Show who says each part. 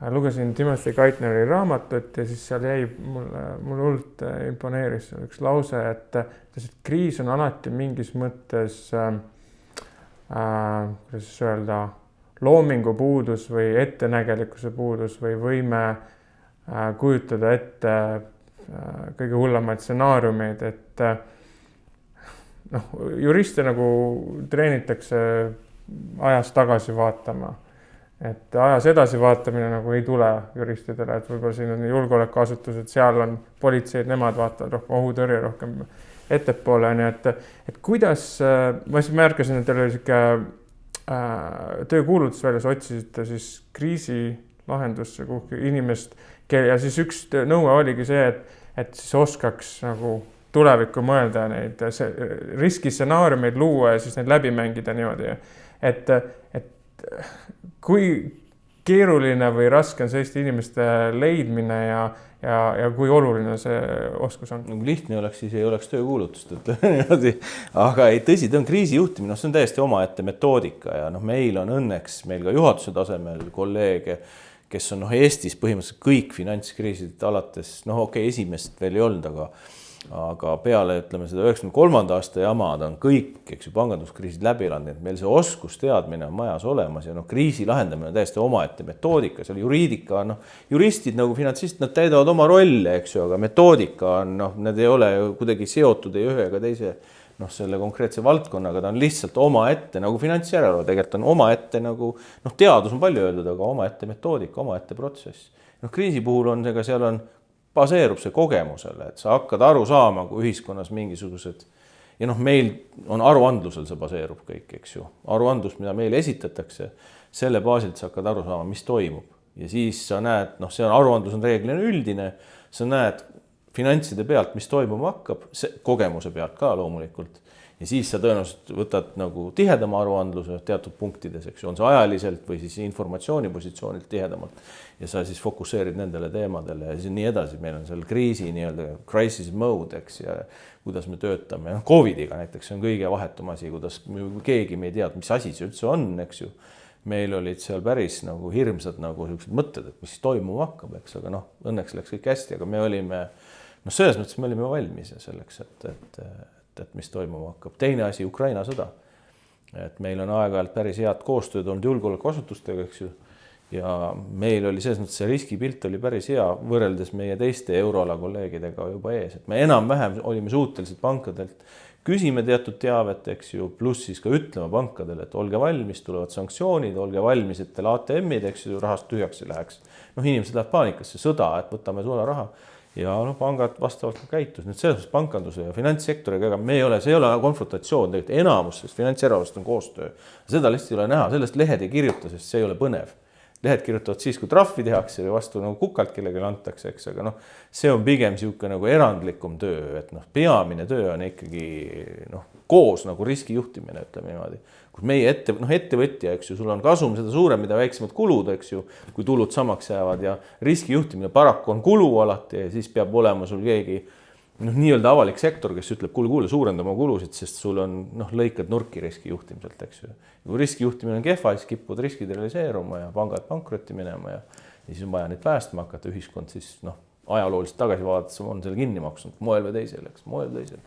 Speaker 1: lugesin Timothy Geithneri raamatut ja siis seal jäi mulle hullult imponeeris üks lause, et kriis on alati mingis mõttes kuidas öelda, loomingu puudus või ettenägelikkuse puudus või võime kujutada ette kõige hullemaid stsenaariumeid, et juriste nagu treenitakse ajas tagasi vaatama, et ajas edasi vaatamine nagu ei tule juristidele, et võib-olla siin on julgeolekuasutused, seal on politseid, nemad vaatavad rohkem ohutõrje, rohkem ettepoole, nii et kuidas, ma siis märkasin, et teil oli siuke töökuulutus väljas, otsisite siis kriisi lahendusse kuhugi inimest ja siis üks nõue oligi see, et siis oskaks nagu tulevikku mõelda neid riskistsenaariumeid luua ja siis neid läbi mängida niimoodi, et kui keeruline või raske on selliste inimeste leidmine ja kui oluline see oskus on?
Speaker 2: Lihtne oleks, siis ei oleks töökuulutust, ütleme niimoodi. Aga ei, tõsi, ta on kriisijuhtimine, see on täiesti omaette metoodika ja meil on õnneks meil ka juhatuse tasemel kolleege, kes on Eestis põhimõtteliselt kõik finantskriisid alates, esimest veel ei olnud, aga peale, ütleme, seda 93. aasta jamad on kõik, panganduskriisid läbi elanud, et meil see oskusteadmine on majas olemas ja kriisi lahendamine on täiesti omaette metoodika, seal juriidika, juristid nagu finantsistid, nad täidavad oma rolle, aga metoodika on, need ei ole kuidagi seotud ei ühe ega teise selle konkreetse valdkonnaga, ta on lihtsalt omaette nagu finantsjärelevalve, tegelikult on omaette nagu, teadus on palju öeldud, aga omaette metoodika, omaette protsess. Kriisi puhul on see, seal on baseerub see kogemusele, et sa hakkad aru saama, kui ühiskonnas mingisugused ja meil on aruandlusel see baseerub kõik, aruandlus, mida meile esitatakse, selle baasilt sa hakkad aru saama, mis toimub ja siis sa näed, see on aruandlus on reeglina üldine, sa näed finantside pealt, mis toimuma hakkab, kogemuse pealt ka loomulikult ja siis sa tõenäoliselt võtad nagu tihedama aruandluse teatud punktides, on see ajaliselt või siis informatsioonipositsioonilt tihedamalt ja sa siis fokusseerid nendele teemadele ja siis nii edasi. Meil on seal kriisi crisis mode, ja kuidas me töötame. Covidiga näiteks on kõige vahetum asi, kuidas keegi me ei tead, mis asi see üldse on, Meil olid seal päris nagu hirmsad nagu sellised mõtted, et mis toimuma hakkab, aga õnneks läks kõik hästi, aga me olime, selles mõttes me olime valmis selleks, et mis toimuma hakkab. Teine asi, Ukraina sõda. Et meil on aeg-ajalt päris head koostööd olnud julgeolekuasutustega, ja meil oli selles mõttes see riskipilt oli päris hea võrreldes meie teiste euroala kolleegidega juba ees, et me enam-vähem olime suutelised pankadelt küsime teatud teavet, pluss siis ka ütlema pankadele, et olge valmis, tulevad sanktsioonid, olge valmis, et teil ATM-id, rahast tühjaks ei läheks. Inimesed lähevad paanikasse, sõda, et võtame sulle raha ja pangad vastavalt ka käitus. Nüüd selles mõttes pankanduse ja finantssektoriga me ei ole, see ei ole konfrontatsioon, tegelikult enamus, sest finantsjärelevalvest on koostöö. Seda lihtsalt ei ole näha, sellest lehed ei kirjuta, sest see ei ole põnev. Lehed kirjutavad siis, kui trahvi tehakse või vastu nagu kukalt kellelegi antakse, aga see on pigem sihuke nagu erandlikum töö, et peamine töö on ikkagi koos nagu riskijuhtimine, ütleme niimoodi. Kus meie ettevõtja, sul on kasum seda suurem, mida väiksemad kulud, kui tulud samaks jäävad ja riskijuhtimine paraku on kulu alati ja siis peab olema sul keegi nii-öelda avalik sektor, kes ütleb, kuule, suurenda oma kulusid, sest sul on lõikad nurki riskijuhtimiselt, Kui riskijuhtimine on kehva, siis kipud riskid realiseeruma ja pangad pankrotti minema ja siis on vaja neid päästma hakata, ühiskond siis ajalooliselt tagasi vaadates on selle kinni maksnud moel või teisel, moel või teisel.